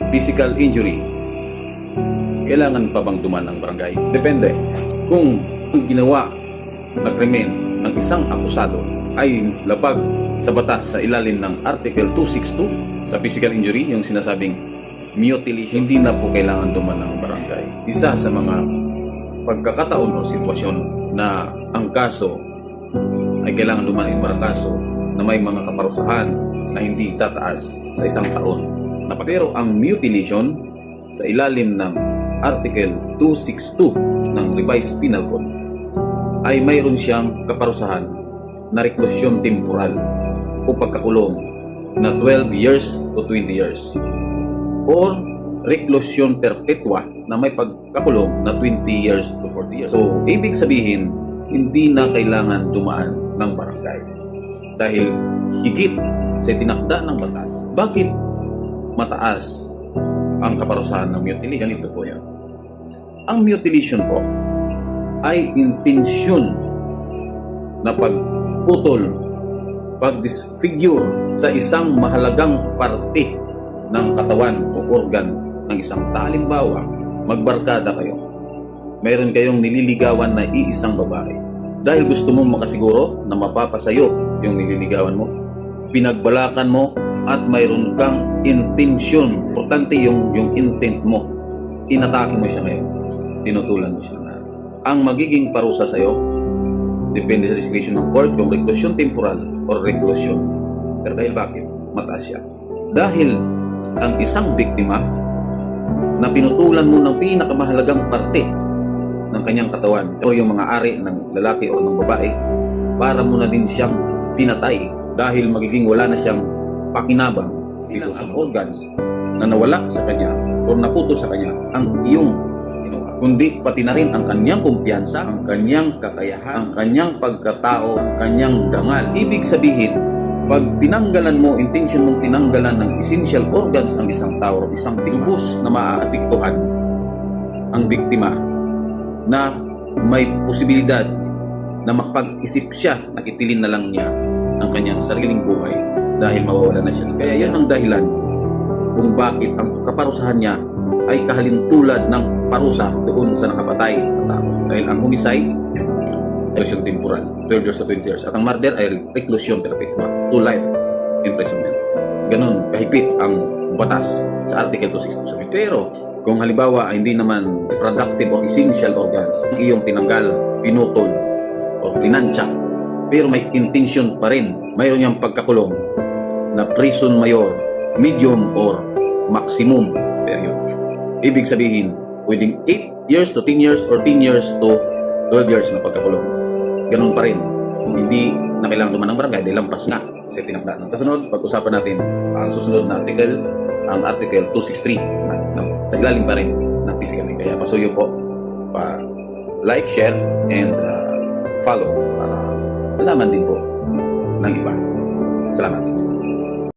physical injury, kailangan pa bang duman ng barangay? Depende. Kung ang ginawa na krimen ng isang akusado ay labag sa batas sa ilalim ng Article 262 sa physical injury, yung sinasabing mutilation, hindi na po kailangan duman ng barangay. Isa sa mga pagkakataon o sitwasyon na ang kaso ay kailangan duman sa barangay, kaso na may mga kaparusahan na hindi tataas sa 1 taon. Pero ang mutilation sa ilalim ng Article 262 ng Revised Penal Code ay mayroon siyang kaparusahan na reklusyon temporal o pagkakulong na 12 years to 20 years or reklusyon perpetua na may pagkakulong na 20 years to 40 years. So, ibig sabihin, hindi na kailangan dumaan ng barangay dahil higit sa tinakda ng batas. Bakit mataas ang kaparusahan ng mutilation? Ganito po yan. Ang mutilation po ay intensyon na pagputol, pag-disfigure sa isang mahalagang parte ng katawan o organ ng isang tao. Halimbawa, magbarkada kayo. Mayroon kayong nililigawan na iisang babae. Dahil gusto mong makasiguro na mapapasayo yung nililigawan mo, pinagbalakan mo at mayroon kang intensyon. Importante yung intent mo. Inatake mo siya ngayon. Tinutulan mo siya na. Ang magiging parusa sa'yo, depende sa discretion ng court, yung reklusyon temporal o reklusyon. Pero dahil bakit? Mataas siya. Dahil ang isang biktima na pinutulan mo ng pinakamahalagang parte ng kanyang katawan o yung mga ari ng lalaki o ng babae, para mo na din siyang pinatay dahil magiging wala na siyang pakinabang dito sa organs na nawala sa kanya o naputo sa kanya ang iyong ginawa, kundi pati na rin ang kanyang kumpiyansa, ang kanyang kakayahan, ang kanyang pagkatao, ang kanyang dangal. Ibig sabihin, pag tinanggalan mo, intention mong tinanggalan ng essential organs ng isang tao o isang lubos na maaapektuhan ang biktima na may posibilidad na makapag-isip siya, nakitilin na lang niya ang kanyang sariling buhay dahil mawawala na siya. Kaya yan ang dahilan kung bakit ang kaparusahan niya ay kahalintulad ng parusa doon sa nakapatay na tao. Dahil ang homicide, reklusyon temporal, 12 years to 20 years. At ang murder ay reklusyon perpetua, to life imprisonment. Ganon kahigpit ang batas sa Article 262. Pero kung halimbawa hindi naman productive or essential organs ang iyong tinanggal, pinutol, o plinansya, pero may intention pa rin, mayroon niyang pagkakulong na prison mayor, medium, or maximum period. Ibig sabihin, pwedeng 8 years to 10 years or 10 years to 12 years na pagkakulong. Ganun pa rin. Hindi na kailangan duman ng barangay dahil lampas na sa tinakda. Sa sunod, pag-usapan natin ang susunod na article, ang Article 263 na ilalim pa rin ng physical. Kaya pasuyo po, like, share, and follow para malaman din po ng iba. Salamat.